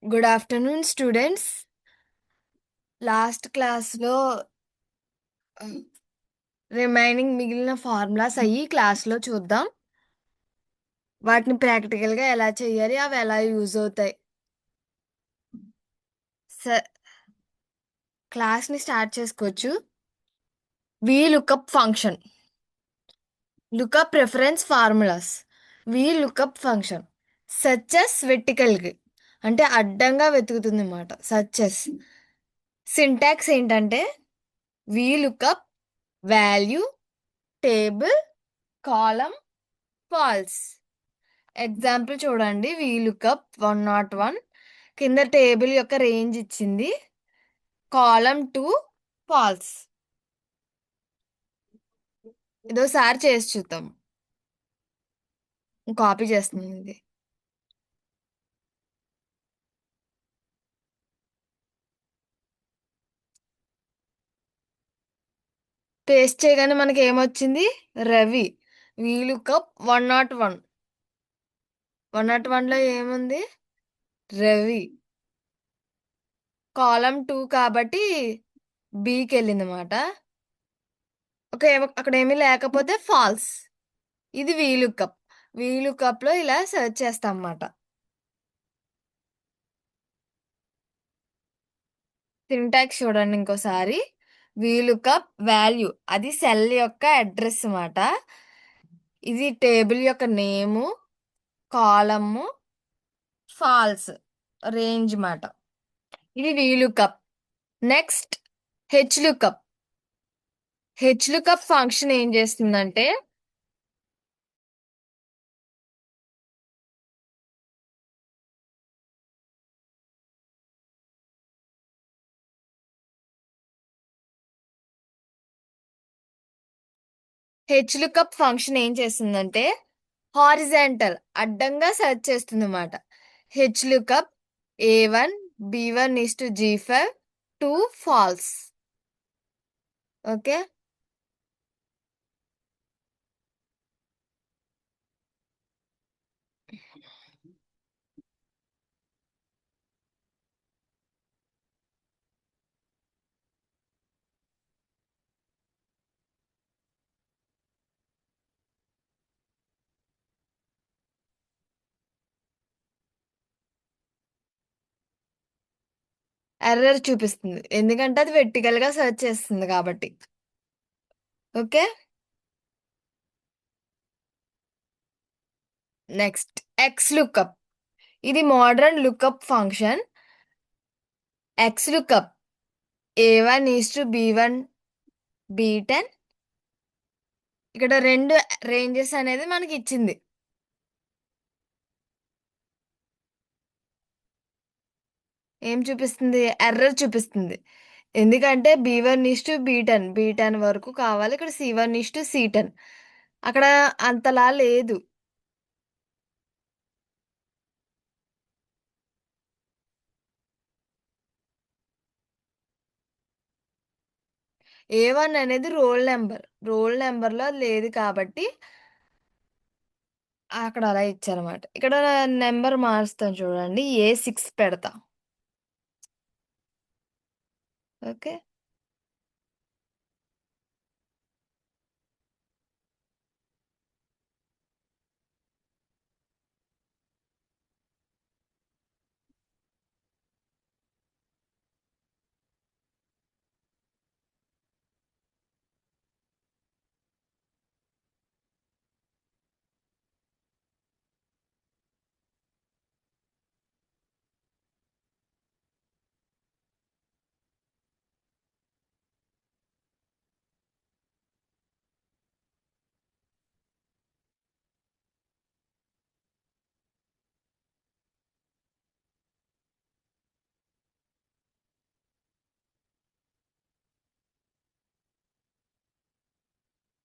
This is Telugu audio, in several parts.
Good afternoon students. లాస్ట్ క్లాస్లో రిమైనింగ్ మిగిలిన ఫార్ములాస్ అయ్యి క్లాస్లో చూద్దాం. వాటిని ప్రాక్టికల్గా ఎలా చేయాలి, అవి ఎలా యూజ్ అవుతాయి. క్లాస్ని స్టార్ట్ చేసుకోవచ్చు. V lookup function, lookup preference formulas. V lookup function సచెస్ వెర్టికల్కి అంటే అడ్డంగా వెతుకుతుంది అన్నమాట. సచెస్ సింటాక్స్ ఏంటంటే V lookup value table column false. Example చూడండి. వి లుకప్ 101 కింద టేబుల్ యొక్క రేంజ్ ఇచ్చింది. కాలం 2 ఫాల్స్. ఇదోసారి చేసి చూద్దాం. కాపీ చేస్తున్నాను ఇది. పేస్ట్ చేయగానే మనకి ఏమొచ్చింది? రవి. వి లుకప్ 101. 101లో ఏముంది? రవి. కాలం 2 కాబట్టి బికి వెళ్ళింది అనమాట. అక్కడ ఏమీ లేకపోతే ఫాల్స్. ఇది వీలుకప్. వీలుకప్లో ఇలా సెర్చ్ చేస్తాం అన్నమాట. సింటాక్స్ చూడండి ఇంకోసారి. వీలుకప్ వాల్యూ అది సెల్ యొక్క అడ్రస్ అన్నమాట. ఇది టేబుల్ యొక్క నేము, కాలము, ఫాల్స్ రేంజ్ మాట. ఇది V lookup. Next H lookup. H lookup function ఏం చేస్తుందంటే హారిజాంటల్ అడ్డంగా సెర్చ్ చేస్తుంది అన్నమాట. H lookup A1 B1 is to G5 2 false. Okay. Error చూపిస్తుంది ఎందుకంటే అది వెర్టికల్ గా సెర్చ్ చేస్తుంది కాబట్టి. ఓకే. Next X lookup. ఇది modern lookup function. X lookup A1 is to B1 B10. ఇక్కడ రెండు రేంజెస్ అనేది మనకి ఇచ్చింది. ఏం చూపిస్తుంది? ఎర్రర్ చూపిస్తుంది. ఎందుకంటే B1 ఈస్ టు B10 వరకు కావాలి. ఇక్కడ C1 ఈస్ టు C10. అక్కడ అంతలా లేదు. A1 అనేది రోల్ నెంబర్. రోల్ నెంబర్లో లేదు కాబట్టి అక్కడ అలా ఇచ్చారన్నమాట. ఇక్కడ నెంబర్ మారుస్తాను చూడండి. A6 పెడతా. ఓకే.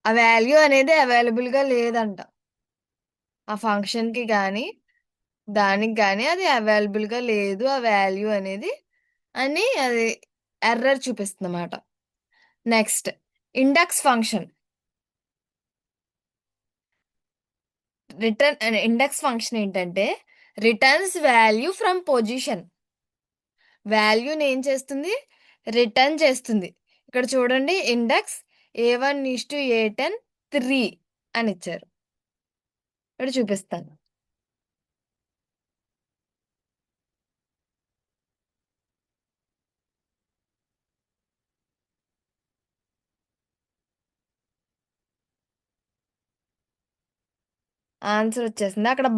ఆ వాల్యూ అనేది అవైలబుల్గా లేదంట. ఆ ఫంక్షన్కి కానీ దానికి కానీ అది అవైలబుల్గా లేదు ఆ వాల్యూ అనేది అని అది ఎర్రర్ చూపిస్తుంది అన్నమాట. Next index function. Index function ఏంటంటే రిటర్న్స్ వాల్యూ ఫ్రమ్ పొజిషన్. వాల్యూని ఏం చేస్తుంది, రిటర్న్ చేస్తుంది. ఇక్కడ చూడండి ఇండెక్స్ A1:A10 3 అని ఇచ్చారు. ఇక్కడ చూపిస్తాను. ఆన్సర్ వచ్చేసింది. అక్కడ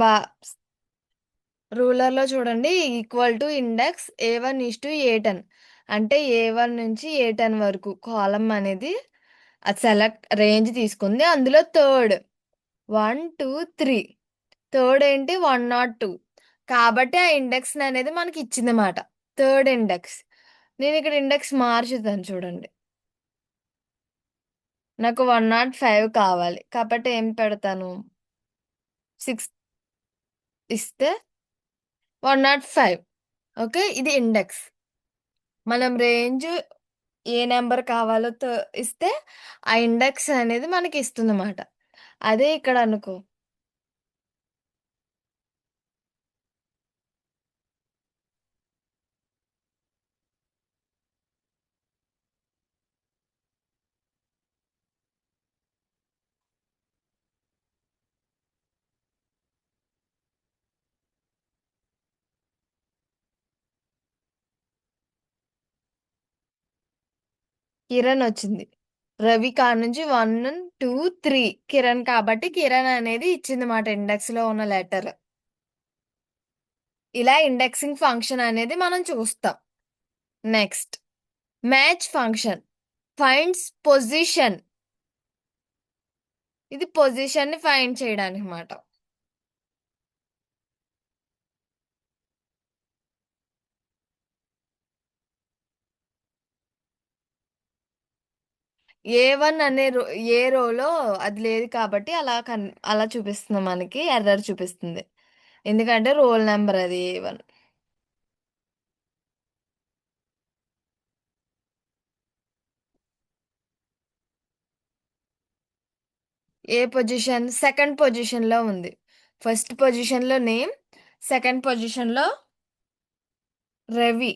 రూలర్లో చూడండి ఈక్వల్ టు ఇండెక్స్ A1:A10 అంటే A1 నుంచి A10 వరకు కాలం అనేది అది సెలెక్ట్ రేంజ్ తీసుకుంది. అందులో థర్డ్ 1 2 3 థర్డ్ ఏంటి 102 కాబట్టి ఆ ఇండెక్స్ అనేది మనకి ఇచ్చిందన్నమాట. Third index. నేను ఇక్కడ ఇండెక్స్ మార్చుతాను చూడండి. నాకు 105 కావాలి కాబట్టి ఏం పెడతాను, 6 ఇస్తే 105. ఓకే, ఇది ఇండెక్స్. మనం రేంజ్ ఏ నెంబర్ కావాలో ఇస్తే ఆ ఇండెక్స్ అనేది మనకి ఇస్తుంది అన్నమాట. అదే ఇక్కడ అనుకో, కిరణ్ వచ్చింది. రవి కాడ నుంచి 1 2 3 కిరణ్ కాబట్టి కిరణ్ అనేది ఇచ్చింది మాట ఇండెక్స్ లో ఉన్న లెటర్. ఇలా ఇండెక్సింగ్ ఫంక్షన్ అనేది మనం చూస్తాం. Next match function finds position. ఇది పొజిషన్ ని ఫైండ్ చేయడానికి మాట. A1 అనే ఏ రోలో అది లేదు కాబట్టి అలా చూపిస్తుంది, మనకి ఎర్రర్ చూపిస్తుంది. ఎందుకంటే రోల్ నెంబర్ అది A1. ఏ పొజిషన్, సెకండ్ పొజిషన్ లో ఉంది. ఫస్ట్ పొజిషన్ లో నేమ్, సెకండ్ పొజిషన్ లో రవి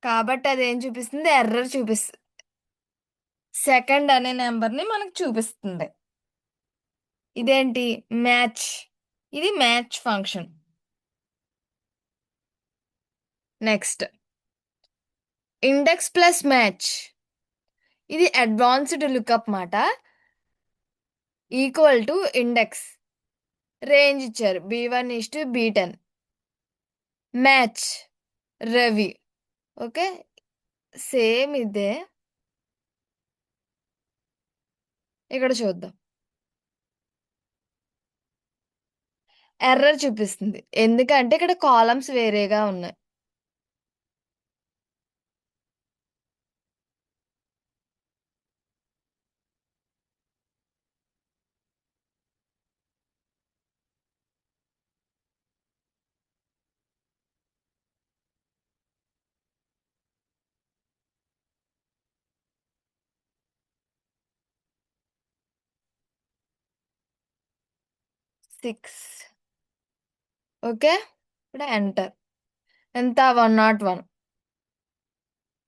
కాబట్టి అది ఏం చూపిస్తుంది, ఎర్రర్ చూపిస్తుంది. సెకండ్ అనే నెంబర్ ని మనకు చూపిస్తుంది. ఇదేంటి, మ్యాచ్. ఇది match function. Next index plus maths. ఇది అడ్వాన్స్డ్ లుకప్ మాట. ఈక్వల్ టు ఇండెక్స్, రేంజ్ ఇచ్చారు B1:B10 match Ravi. Okay, same ఇదే. ఇక్కడ చూద్దాం, ఎర్రర్ చూపిస్తుంది ఎందుకంటే ఇక్కడ కాలమ్స్ వేరేగా ఉన్నాయి. 6. ఓకే, ఇప్పుడు ఎంటర్. ఎంత, 101.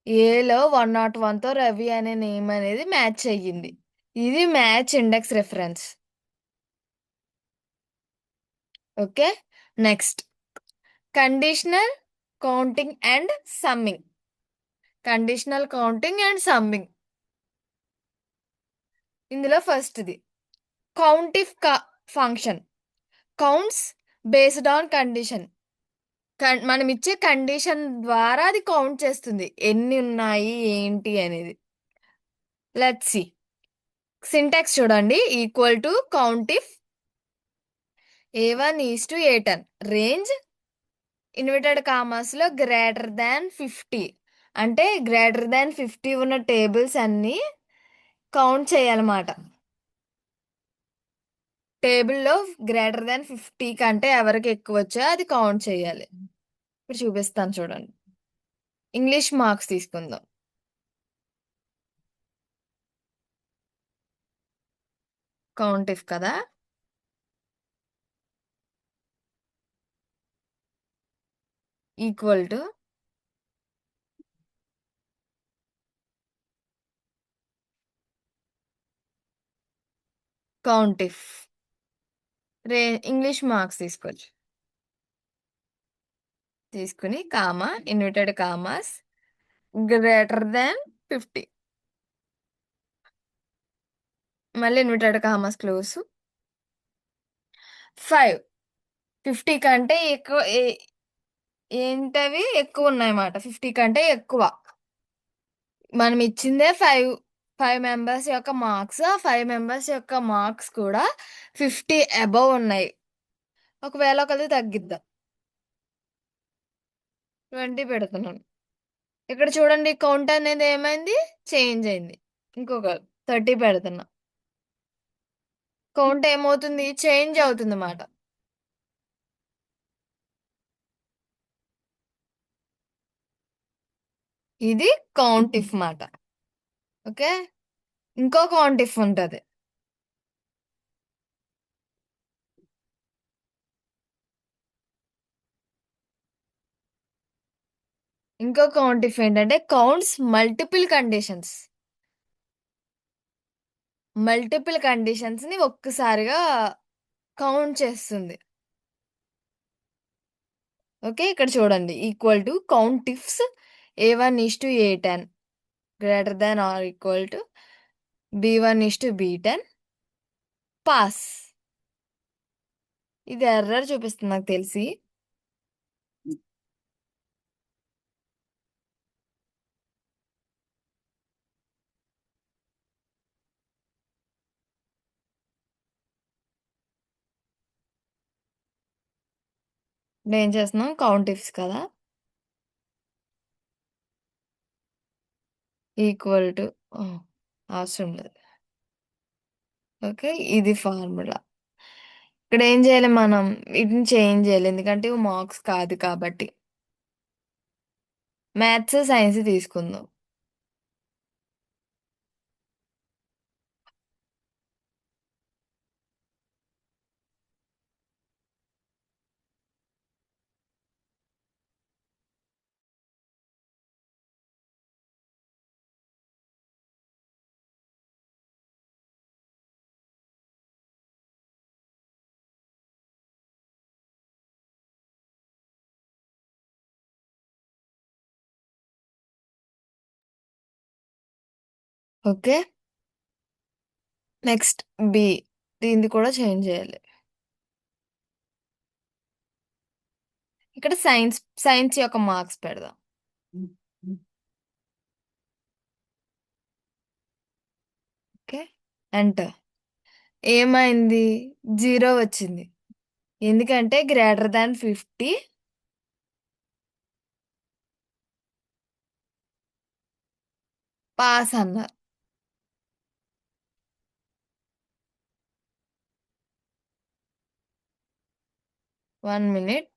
ఏలో 101 తో రవి అనే నేమ్ అనేది మ్యాచ్ అయ్యింది. ఇది match index reference. Okay, next conditional counting and summing. Conditional counting and summing. ఇందులో ఫస్ట్ది countif function counts based on condition. మనం ఇచ్చే కండిషన్ ద్వారా అది కౌంట్ చేస్తుంది ఎన్ని ఉన్నాయి ఏంటి అనేది. లెట్స్ సి సింటాక్స్ చూడండి. Equal to countif A1:A10 range inverted commas లో గ్రేటర్ దాన్ 50 అంటే గ్రేటర్ దాన్ 50 ఉన్న టేబుల్స్ అన్ని కౌంట్ చేయాలన్నమాట. టేబుల్లో గ్రేటర్ దాన్ 50 కంటే ఎవరికి ఎక్కువ వచ్చా అది కౌంట్ చేయాలి. ఇప్పుడు చూపిస్తాను చూడండి. ఇంగ్లీష్ మార్క్స్ తీసుకుందాం. కౌంటిఫ్ కదా, equal to count if ray English marks తీసుకోవచ్చు. తీసుకుని comma inverted commas greater than 50. మళ్ళీ ఇన్వర్టెడ్ కామాస్ క్లోజ్ 5. 50 కంటే ఎక్కువ ఏంటవి ఎక్కువ ఉన్నాయన్నమాట. 50 కంటే ఎక్కువ. మనం ఇచ్చిందే 5 మెంబర్స్ యొక్క మార్క్స్. ఆ 5 మెంబర్స్ యొక్క మార్క్స్ కూడా 50 అబవ్ ఉన్నాయి. ఒకవేళ ఒకది తగ్గిద్దాం. 20 పెడుతున్నాను. ఇక్కడ చూడండి కౌంట్ అనేది ఏమైంది, చేంజ్ అయింది. ఇంకొక 30 పెడుతున్నా. కౌంట్ ఏమవుతుంది, చేంజ్ అవుతుంది అన్నమాట. ఇది కౌంట్ ఇఫ్ మాట. ఓకే, ఇంకో కౌంట్ ఇఫ్ ఉంటది. ఇంకో కౌంట్ ఇఫ్ ఏంటంటే counts multiple conditions. Multiple conditions ని ఒక్కసారిగా కౌంట్ చేస్తుంది. ఓకే, ఇక్కడ చూడండి equal to count ifs A1:A10 greater than or equal to B1:B10 pass. ఇది ఎర్రర్ చూపిస్తుంది నాకు తెలిసి. ఇప్పుడు ఏం చేస్తున్నాం, కౌంట్ ఇఫ్స్ కదా, ఈక్వల్ టు అవసరం లేదు. ఓకే, ఇది ఫార్ములా. ఇక్కడ ఏం చేయాలి, మనం వీటిని చేంజ్ చేయాలి ఎందుకంటే ఇవి మార్క్స్ కాదు కాబట్టి. మ్యాథ్స్ సైన్స్ తీసుకుందాం. ఓకే, నెక్స్ట్ బి, దీన్ని కూడా చేంజ్ చేయాలి. ఇక్కడ సైన్స్ సైన్స్ యొక్క మార్క్స్ పెడదాం. Okay, enter. ఏమైంది, 0 వచ్చింది. ఎందుకంటే గ్రేటర్ దాన్ 50 పాస్ అన్నారు. 1 minute.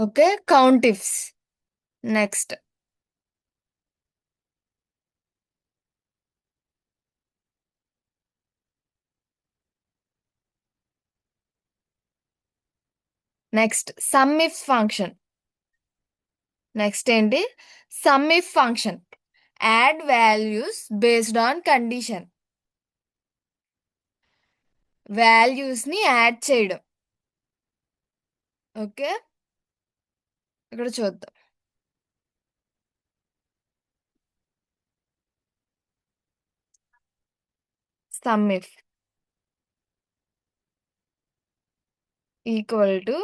Okay, count ifs. Next next sum if function. Next ఏంటి, sum if function. Add values based on condition. Values ని యాడ్ చేయడం. ఓకే, ఇక్కడ చూద్దాం. Sum if equal to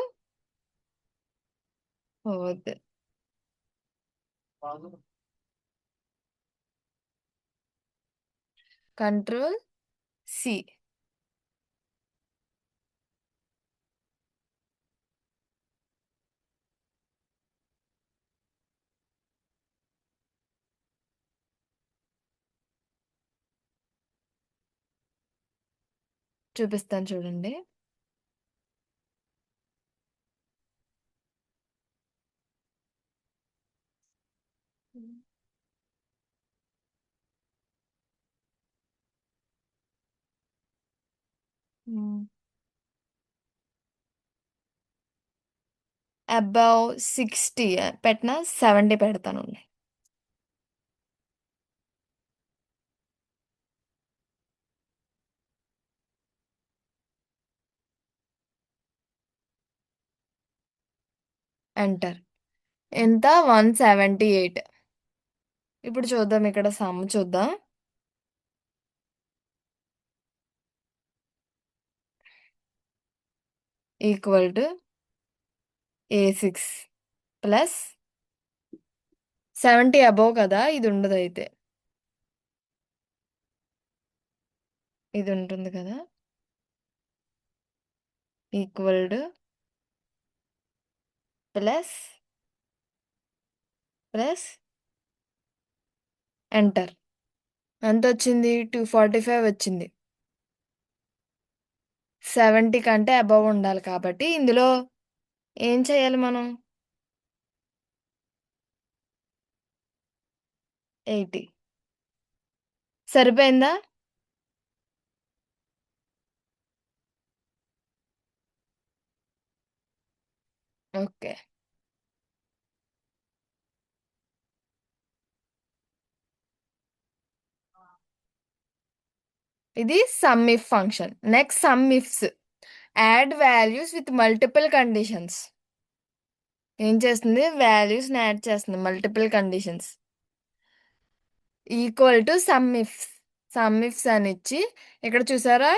control C. చూపిస్తాను చూడండి. అబౌవ్ 60 పెట్టినా 70 పెడతాను. ఎంటర్. ఎంత? 178. ఇప్పుడు చూద్దాం, ఇక్కడ సమ్ చూద్దాం. Equal to A6 plus 70 above కదా, ఇది ఉండదు అయితే. ఇది ఉంటుంది కదా, equal to plus plus enter. ఎంత వచ్చింది? 245 వచ్చింది. 70 కంటే అబవ్ ఉండాలి కాబట్టి ఇందులో ఏం చేయాలి మనం? 80 సరిపోయిందా? ఓకే. ఇది some if function. Next some ifs. Add values with multiple conditions. ఏం చేస్తుంది? వాల్యూస్ యాడ్ చేస్తుంది, multiple conditions. Equal to some ifs. Some ifs అని ఇచ్చి ఇక్కడ చూసారా,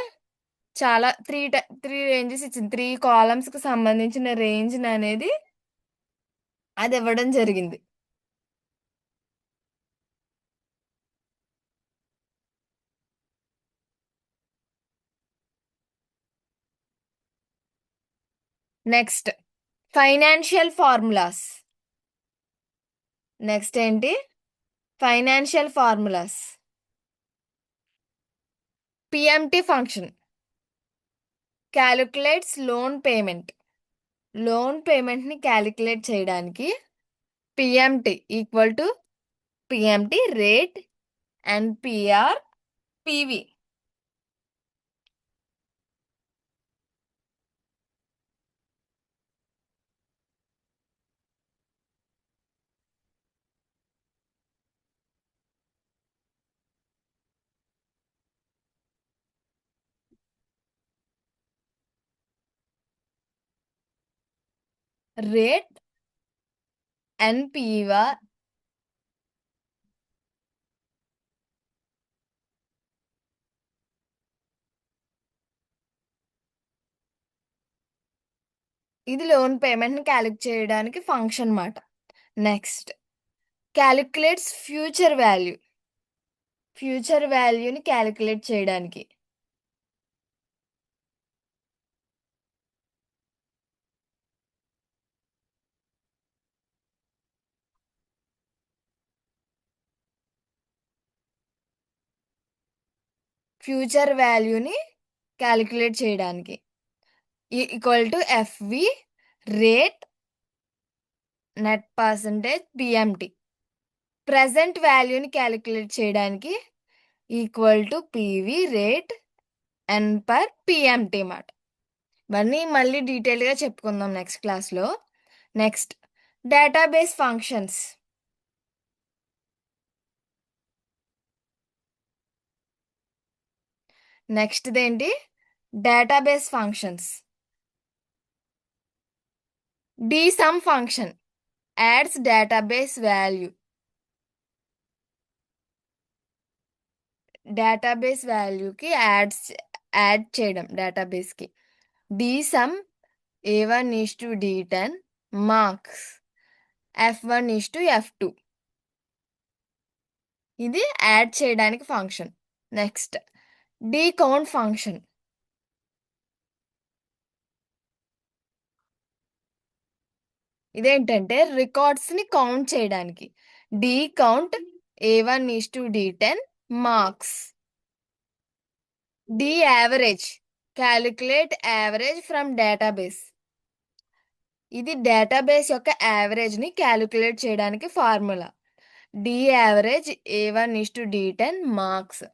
చాలా త్రీ రేంజెస్ ఇచ్చింది. 3 కాలమ్స్ కి సంబంధించిన రేంజ్ అనేది అది ఇవ్వడం జరిగింది. Next financial formulas. నెక్స్ట్ ఏంటి? Financial formulas. PMT function calculates loan payment. Loan పేమెంట్ని క్యాలిక్యులేట్ చేయడానికి PMT equal to PMT rate NPR PV. Rate NPR ఇది లోన్ పేమెంట్ని క్యాలిక్యులేట్ చేయడానికి ఫంక్షన్ మాట. Next calculates future value. Future వాల్యూని క్యాలిక్యులేట్ చేయడానికి ఫ్యూచర్ వాల్యూని క్యాలిక్యులేట్ చేయడానికి equal to FV rate net percentage PMT. Present వాల్యూని క్యాలిక్యులేట్ చేయడానికి equal to PV rate N per PMT మాట. ఇవన్నీ మళ్ళీ డీటెయిల్గా చెప్పుకుందాం నెక్స్ట్ క్లాస్లో. Next database functions. నెక్స్ట్ ఏంటి? Database functions. dsum function adds database value. Database వాల్యూకి యాడ్ చేయడం డేటాబేస్కి. dsum a1 is to d10 marks f1 is to f2. ఇది యాడ్ చేయడానికి ఫంక్షన్. నెక్స్ట్ డీకౌంట్ ఫంక్షన్ ఇదేంటంటే రికార్డ్స్ ని కౌంట్ చేయడానికి. D count A1:D10 marks. D average calculate average from database. ఇది డేటాబేస్ యొక్క యావరేజ్ ని క్యాలిక్యులేట్ చేయడానికి formula. D average A1:D10 marks.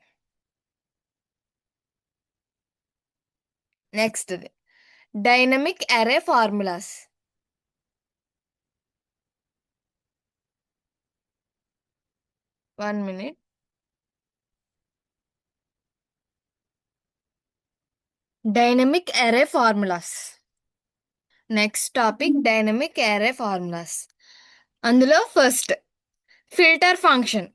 Next dynamic array formulas. 1 minute. Dynamic array formulas. Next topic dynamic array formulas. అందులో first filter function.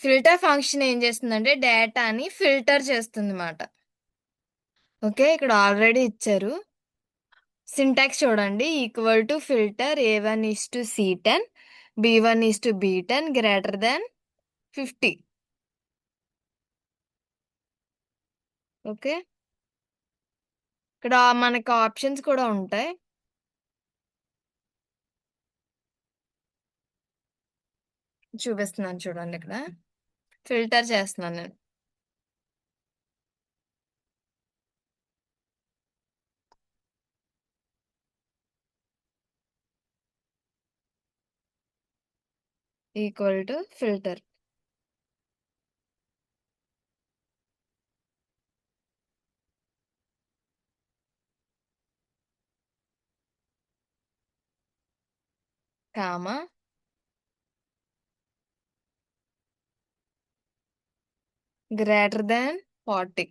Filter function ఏం చేస్తుందంటే డేటాని ఫిల్టర్ చేస్తుంది అన్నమాట. ఓకే, ఇక్కడ ఆల్రెడీ ఇచ్చారు. సింటాక్స్ చూడండి. Equal to filter A1:C10 B1:B10 greater than 50. Okay, ఇక్కడ మనకు ఆప్షన్స్ కూడా ఉంటాయి. చూపిస్తున్నాను చూడండి. ఇక్కడ ఫిల్టర్ చేస్తున్నాను నేను. Equal to filter comma greater than 40.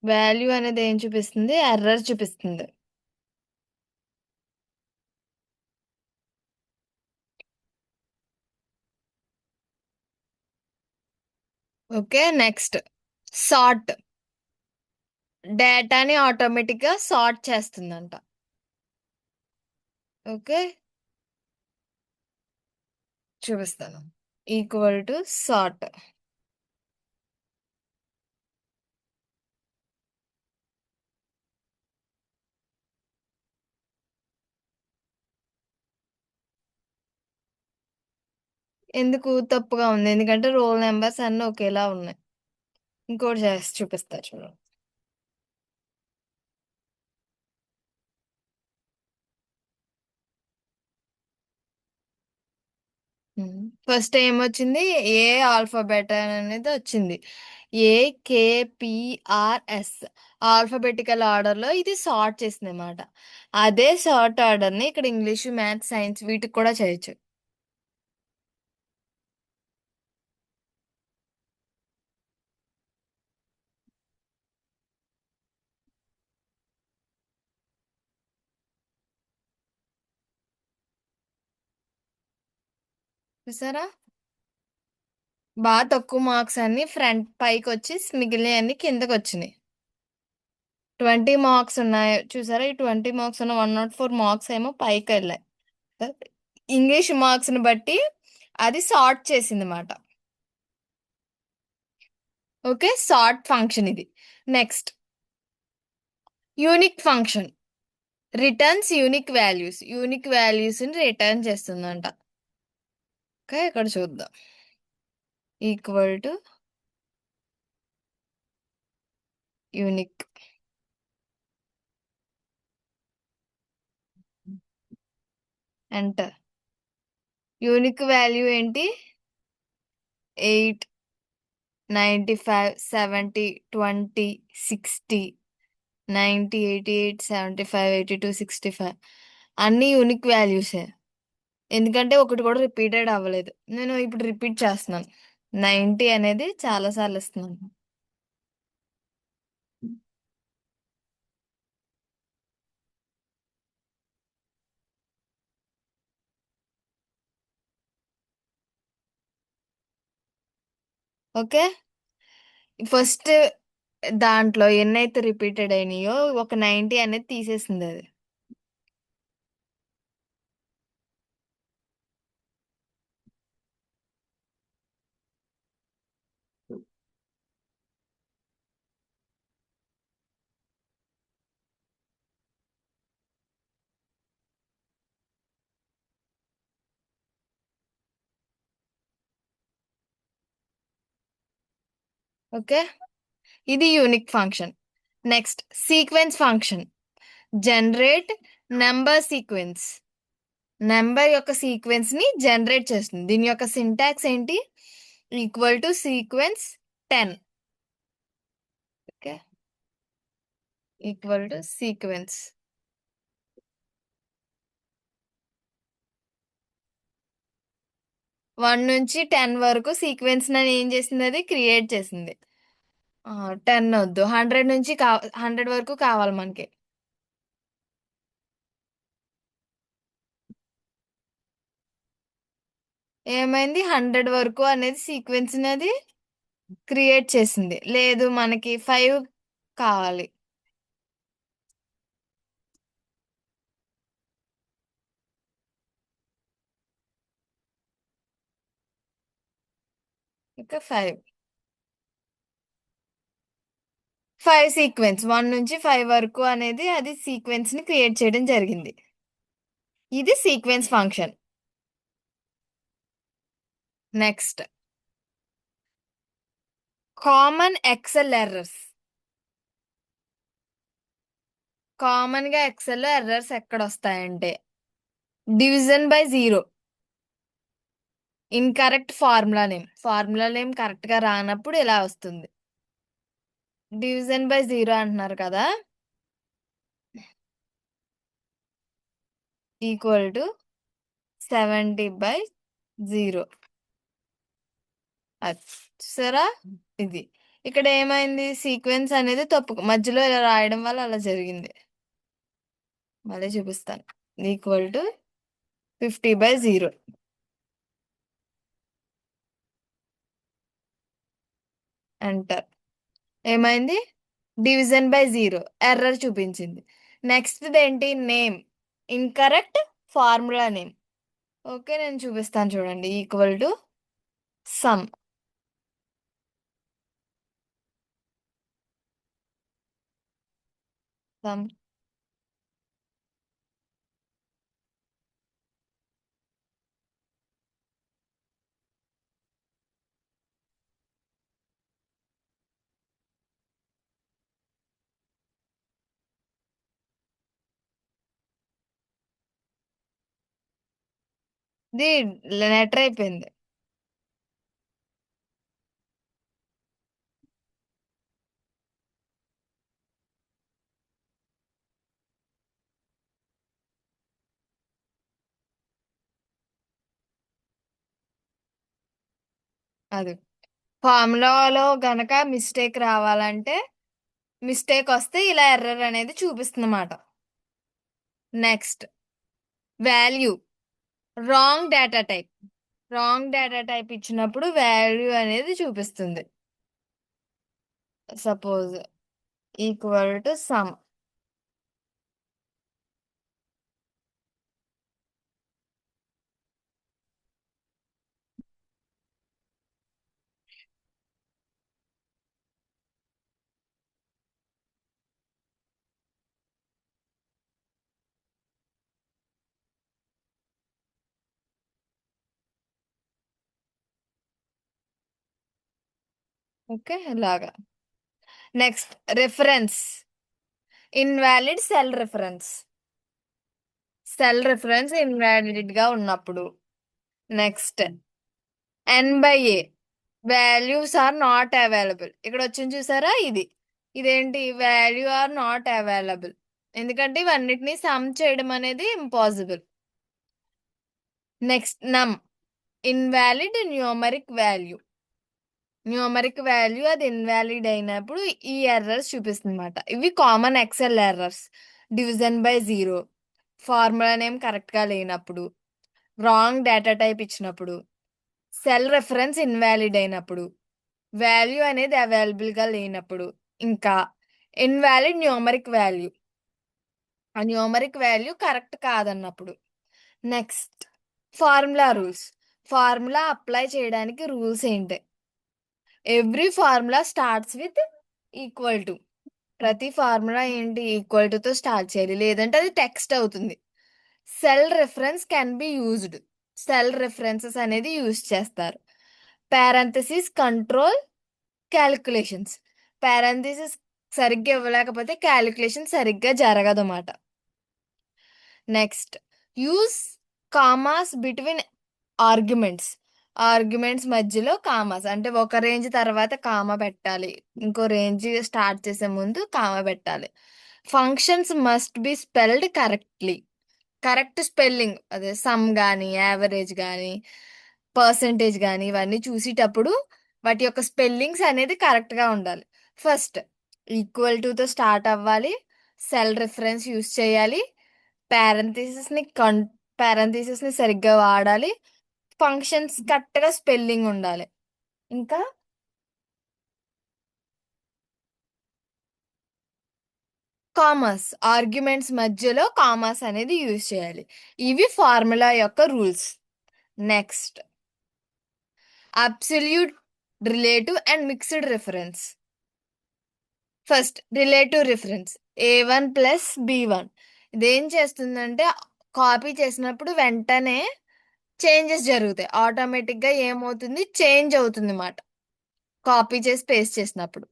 Value అనేది ఏం చూపిస్తుంది? ఎర్రర్ చూపిస్తుంది. Okay, next sort. డేటాని ఆటోమేటిక్గా సార్ట్ చేస్తుందంట. ఓకే, చూపిస్తాను. Equal to sort. ఎందుకు తప్పుగా ఉంది? ఎందుకంటే రోల్ నెంబర్స్ అన్నీ ఒకేలా ఉన్నాయి. ఇంకోటి చేసి చూపిస్తా చూడండి. ఫస్ట్ ఏమొచ్చింది? ఏ ఆల్ఫాబెట్ అనేది వచ్చింది. AKPRS ఆల్ఫాబెటికల్ ఆర్డర్లో ఇది సార్ట్ చేసింది అనమాట. అదే సార్ట్ ఆర్డర్ని ఇక్కడ ఇంగ్లీష్, మ్యాథ్స్, సైన్స్ వీటికి కూడా చేయొచ్చు. చూసారా? బాగా తక్కువ మార్క్స్ అన్ని ఫ్రంట్ పైకి వచ్చి మిగిలిన అన్ని కిందకి వచ్చినాయి. 20 మార్క్స్ ఉన్నాయి చూసారా? ఈ 20 మార్క్స్ ఉన్న 104 మార్క్స్ ఏమో పైకి వెళ్ళాయి. ఇంగ్లీష్ మార్క్స్ ని బట్టి అది సార్ట్ చేసింది అన్నమాట. ఓకే, సార్ట్ ఫంక్షన్ ఇది. Next unique function. Returns unique values. Unique values ని రిటర్న్ చేస్తుందంట. ఓకే, ఇక్కడ చూద్దాం. Equal to unique. Enter. Unique value ఏంటి? 8, 95, 70, 20, 60, 90, 88, 75, 82, 65 అన్ని యూనిక్ వాల్యూసే. ఎందుకంటే ఒకటి కూడా రిపీటెడ్ అవ్వలేదు. నేను ఇప్పుడు రిపీట్ చేస్తున్నాను. 90 అనేది చాలా సార్లు ఇస్తున్నాను. ఓకే. ఫస్ట్ దాంట్లో ఎన్నైతే రిపీటెడ్ అయినాయో ఒక 90 అనేది తీసేసింది అది. ఓకే. ఇది unique function. Next sequence function. Generate number sequence. Number యొక్క సీక్వెన్స్ ని జనరేట్ చేస్తుంది. దీని యొక్క సింటాక్స్ ఏంటి? Equal to sequence 10. Okay. Equal to sequence 1 నుంచి 10 వరకు సీక్వెన్స్ అని ఏం చేసింది? అది క్రియేట్ చేసింది. 10 వద్దు, 100 నుంచి 100 వరకు కావాలి మనకి. ఏమైంది? 100 వరకు అనేది సీక్వెన్స్ అనేది క్రియేట్ చేసింది. లేదు, మనకి 5 కావాలి. ఇక 5 సీక్వెన్స్ 1 నుంచి 5 వరకు అనేది అది సీక్వెన్స్ ని క్రియేట్ చేయడం జరిగింది. ఇది sequence function. Next common Excel errors. Common గా ఎక్సెల్ లో ఎర్రర్స్ ఎక్కడ వస్తాయంటే division by zero, incorrect formula name correct గా రానప్పుడు ఇలా వస్తుంది. డివిజన్ బై జీరో అంటున్నారు కదా, ఈక్వల్ టు 70/0. అది చూసారా? ఇది ఇక్కడ ఏమైంది? సీక్వెన్స్ అనేది తప్పు మధ్యలో ఇలా రాయడం వల్ల అలా జరిగింది. మళ్ళీ చూపిస్తాను. Equal to 50/0. ఎంటర్. ఏమైంది? డివిజన్ బై జీరో ఎర్రర్ చూపించింది. నెక్స్ట్ ఏంటి? Name incorrect formula name. Okay, నేను చూపిస్తాను చూడండి. Equal to some. సమ్ ఇది లెటర్ అయిపోయింది. అది ఫార్ములాలో గనక మిస్టేక్ రావాలంటే మిస్టేక్ వస్తే ఇలా ఎర్రర్ అనేది చూపిస్తుందన్నమాట. Next value wrong data type ఇచ్చినప్పుడు వాల్యూ అనేది చూపిస్తుంది. Suppose equal to sum. Okay, ఇలాగా. Next reference invalid cell reference invalid గా ఉన్నప్పుడు. Next n/a values are not available. ఇక్కడ వచ్చింది చూసారా? ఇదేంటి? Value are not available. ఎందుకంటే ఇవన్నిటిని సమ్ చేయడం అనేది impossible. Next num invalid numeric value అది ఇన్వాలిడ్ అయినప్పుడు ఈ ఎర్రర్స్ చూపిస్తుంది అనమాట. ఇవి common Excel errors. Division by zero, formula name correct గా లేనప్పుడు, రాంగ్ డేటా టైప్ ఇచ్చినప్పుడు, సెల్ రెఫరెన్స్ ఇన్వాలిడ్ అయినప్పుడు, వాల్యూ అనేది అవైలబుల్గా లేనప్పుడు. ఇంకా ఇన్వాలిడ్ న్యూమరిక్ వాల్యూ, ఆ న్యూమరిక్ వాల్యూ కరెక్ట్ కాదన్నప్పుడు. Next formula rules. Formula apply చేయడానికి రూల్స్ ఏంటి? Every formula starts with equal to. ప్రతి ఫార్ములా ఏంటి? ఈక్వల్ తో స్టార్ట్ చేయాలి, లేదంటే అది టెక్స్ట్ అవుతుంది. Cell reference can be used. Cell references అనేది యూజ్ చేస్తారు. Parenthesis control calculations. పారంథసిస్ సరిగ్గా ఇవ్వలేకపోతే క్యాలిక్యులేషన్ సరిగ్గా జరగదు అన్నమాట. Next use commas between arguments. Arguments మధ్యలో కామాస్, అంటే ఒక రేంజ్ తర్వాత కామా పెట్టాలి, ఇంకో రేంజ్ స్టార్ట్ చేసే ముందు కామా పెట్టాలి. Functions must be spelled correctly. Correct spelling, అదే సమ్ కానీ యావరేజ్ కానీ పర్సంటేజ్ కానీ ఇవన్నీ చూసేటప్పుడు వాటి యొక్క స్పెల్లింగ్స్ అనేది కరెక్ట్గా ఉండాలి. ఫస్ట్ ఈక్వల్ తో స్టార్ట్ అవ్వాలి, సెల్ రిఫరెన్స్ యూస్ చేయాలి, పారంథసిస్ని పారంథసిస్ని సరిగ్గా వాడాలి, ఫంక్షన్స్ కరెక్ట్గా స్పెల్లింగ్ ఉండాలి. ఇంకా కామర్స్, ఆర్గ్యుమెంట్స్ మధ్యలో కామర్స్ అనేది యూజ్ చేయాలి. ఇవి ఫార్ములా యొక్క rules. Next absolute, relative and mixed reference. First relative reference, A1 plus B1. ఇదేం చేస్తుందంటే కాపీ చేసినప్పుడు వెంటనే చేంజెస్ జరుగుతాయి, ఆటోమేటిక్గా ఏమవుతుంది, చేంజ్ అవుతుంది అన్నమాట కాపీ చేసి పేస్ట్ చేసినప్పుడు.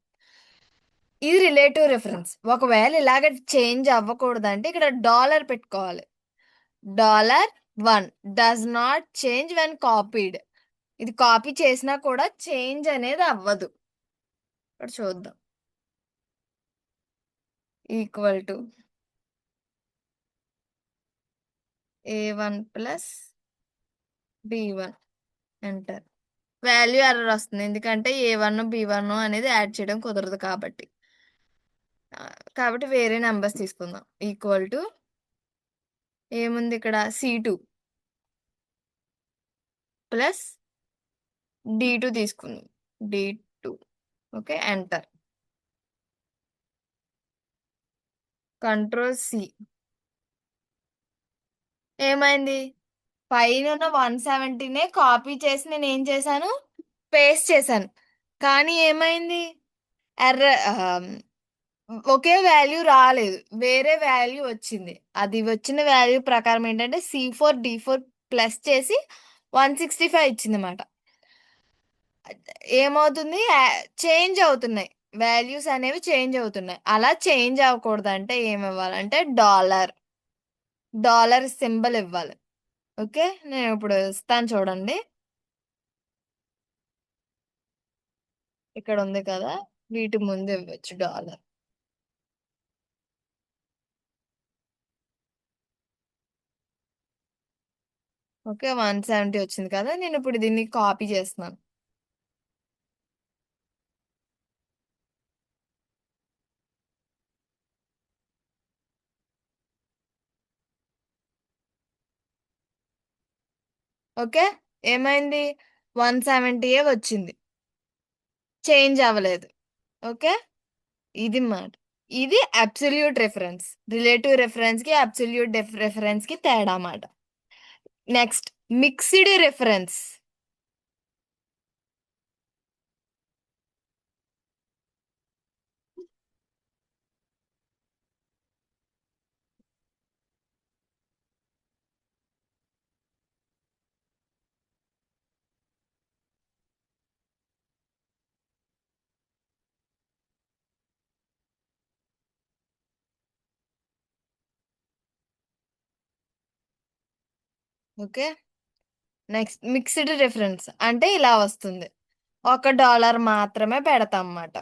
ఇది రిలేటివ్ రిఫరెన్స్. ఒకవేళ ఇలాగ చేంజ్ అవ్వకూడదంటే ఇక్కడ డాలర్ పెట్టుకోవాలి. $1 does not change when copied. ఇది కాపీ చేసినా కూడా చేంజ్ అనేది అవ్వదు. ఇక్కడ చూద్దాం. Equal to A1 plus B1, enter. Value error వస్తుంది, ఎందుకంటే A1 B1 అనేది యాడ్ చేయడం కుదరదు కాబట్టి. కాబట్టి వేరే నెంబర్స్ తీసుకుందాం. ఈక్వల్ టు ఏముంది ఇక్కడ, C2 ప్లస్ D2 తీసుకుందాం. D2, okay, enter. Control C. ఏమైంది? పైన 170నే కాపీ చేసి నేను ఏం చేశాను, పేస్ట్ చేశాను. కానీ ఏమైంది, ఎర్ర ఒకే వాల్యూ రాలేదు, వేరే వాల్యూ వచ్చింది. అది వచ్చిన వాల్యూ ప్రకారం ఏంటంటే C4D4 ప్లస్ చేసి 165 ఇచ్చింది అన్నమాట. ఏమవుతుంది, చేంజ్ అవుతున్నాయి, వాల్యూస్ అనేవి చేంజ్ అవుతున్నాయి. అలా చేంజ్ అవ్వకూడదంటే ఏమి ఇవ్వాలంటే డాలర్ సింబల్ ఇవ్వాలి. ఓకే, నేను ఇప్పుడు ఇస్తాను చూడండి. ఇక్కడ ఉంది కదా, వీటి ముందు ఇవ్వచ్చు డాలర్. ఓకే, 170 వచ్చింది కదా, నేను ఇప్పుడు దీన్ని కాపీ చేస్తున్నాను. ఓకే, ఏమైంది, 170 వచ్చింది, చేంజ్ అవ్వలేదు. ఓకే, ఇది మాట. ఇది అబ్సల్యూట్ రెఫరెన్స్. రిలేటివ్ రెఫరెన్స్ కి అబ్సల్యూట్ రెఫరెన్స్ కి తేడా మాట. Next mixed reference. Okay, next mixed reference అంటే ఇలా వస్తుంది, $1 మాత్రమే పెడతాం అన్నమాట.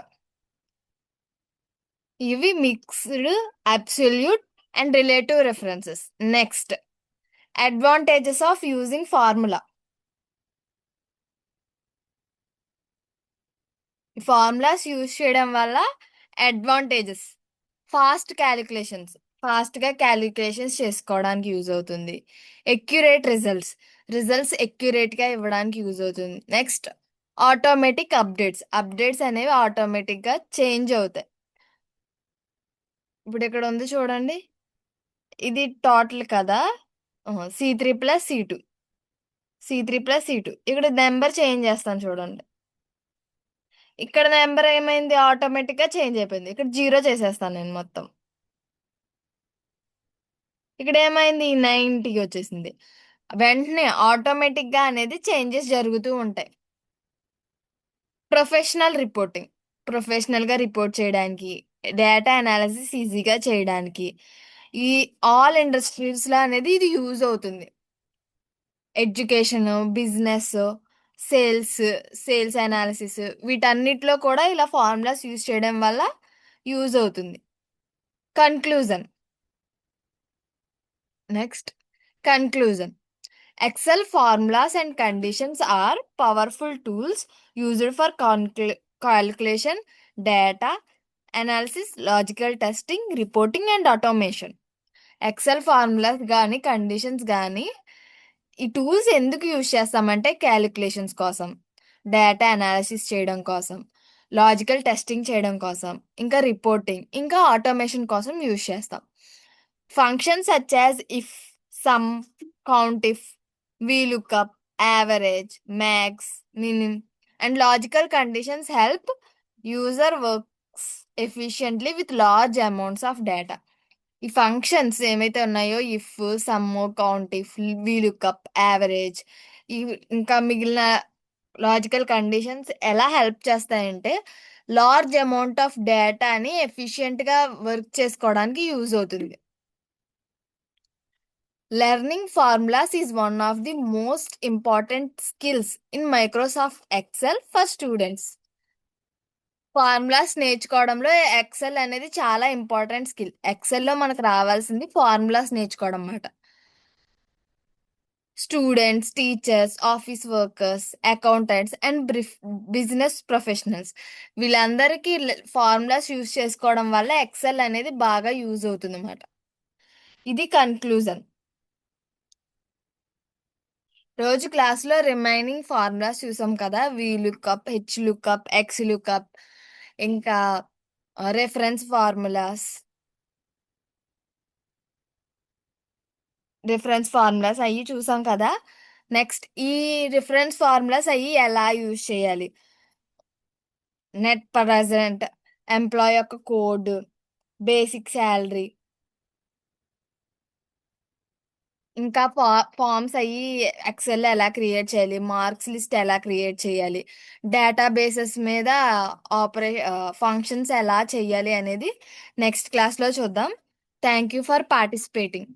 ఇవి mixed, absolute and relative references. Next advantages of using formula. Formulas use చేయడం వల్ల అడ్వాంటేజెస్: ఫాస్ట్ క్యాలిక్యులేషన్స్, ఫాస్ట్గా క్యాలిక్యులేషన్స్ చేసుకోవడానికి యూజ్ అవుతుంది. ఎక్యురేట్ రిజల్ట్స్, రిజల్ట్స్ ఎక్యురేట్గా ఇవ్వడానికి యూజ్ అవుతుంది. నెక్స్ట్ ఆటోమేటిక్ అప్డేట్స్ అనేవి ఆటోమేటిక్ గా చేంజ్ అవుతాయి. ఇప్పుడు ఇక్కడ ఉంది చూడండి, ఇది టోటల్ కదా, C3 + C2, C3 + C2. ఇక్కడ నెంబర్ చేంజ్ చేస్తాను చూడండి. ఇక్కడ నెంబర్ ఏమైంది, ఆటోమేటిక్ గా చేంజ్ అయిపోయింది. ఇక్కడ 0 చేసేస్తాను నేను మొత్తం. ఇక్కడ ఏమైంది, 90 వచ్చేసింది. వెంటనే ఆటోమేటిక్ గా అనేది చేంజెస్ జరుగుతూ ఉంటాయి. ప్రొఫెషనల్ రిపోర్టింగ్, ప్రొఫెషనల్ గా రిపోర్ట్ చేయడానికి, డేటా అనాలిసిస్ ఈజీగా చేయడానికి, ఈ ఆల్ ఇండస్ట్రీస్ లో అనేది ఇది యూజ్ అవుతుంది. Education, business, sales, sales analysis, వీటన్నిటిలో కూడా ఇలా ఫార్ములాస్ యూజ్ చేయడం వల్ల యూజ్ అవుతుంది. Conclusion. Next, conclusion. Excel formulas and conditions are powerful tools used for calculation, data analysis, logical testing, reporting, and automation. Excel formulas కానీ కండిషన్స్ కానీ ఈ టూల్స్ ఎందుకు యూజ్ చేస్తామంటే క్యాలిక్యులేషన్స్ కోసం, డేటా అనాలిసిస్ చేయడం కోసం, లాజికల్ టెస్టింగ్ చేయడం కోసం, ఇంకా రిపోర్టింగ్, ఇంకా ఆటోమేషన్ కోసం యూజ్ చేస్తాం. Functions such as if, sum, countif, VLOOKUP, average, max, minim, and logical conditions help user works efficiently with large amounts of data. ఈ ఫంక్షన్స్ ఏమైతే ఉన్నాయో, if, sum, countif, VLOOKUP, average, ఈ ఇంకా మిగిలిన లాజికల్ కండిషన్స్ ఎలా హెల్ప్ చేస్తాయంటే లార్జ్ అమౌంట్ ఆఫ్ డేటాని ఎఫిషియెంట్గా వర్క్ చేసుకోవడానికి యూజ్ అవుతుంది. Learning formulas is one of the most important skills in Microsoft Excel for students. Formulas నేర్చుకోవడంలో ఎక్సెల్ అనేది చాలా ఇంపార్టెంట్ స్కిల్. ఎక్సెల్లో మనకు రావాల్సింది ఫార్ములాస్ నేర్చుకోవడం అన్నమాట. Students, teachers, office workers, accountants and business professionals, వీళ్ళందరికీ ఫార్ములాస్ యూజ్ చేసుకోవడం వల్ల ఎక్సెల్ అనేది బాగా యూజ్ అవుతుంది అన్నమాట. ఇది కన్క్లూజన్. రోజు క్లాస్లో రిమైనింగ్ ఫార్ములాస్ చూసాం కదా, VLOOKUP, HLOOKUP, XLOOKUP, ఇంకా రెఫరెన్స్ ఫార్ములాస్ అవి చూసాం కదా. నెక్స్ట్, ఈ రిఫరెన్స్ ఫార్ములాస్ అవి ఎలా యూజ్ చేయాలి, నెట్ ప్రజెంట్, ఎంప్లాయ్ యొక్క కోడ్, బేసిక్ శాలరీ, ఇంకా ఫార్మ్స్ అయ్యి ఎక్సెల్ ఎలా క్రియేట్ చేయాలి, మార్క్స్ లిస్ట్ ఎలా క్రియేట్ చేయాలి, డేటాబేసెస్ మీద ఫంక్షన్స్ ఎలా చేయాలి అనేది నెక్స్ట్ క్లాస్లో చూద్దాం. Thank you for participating.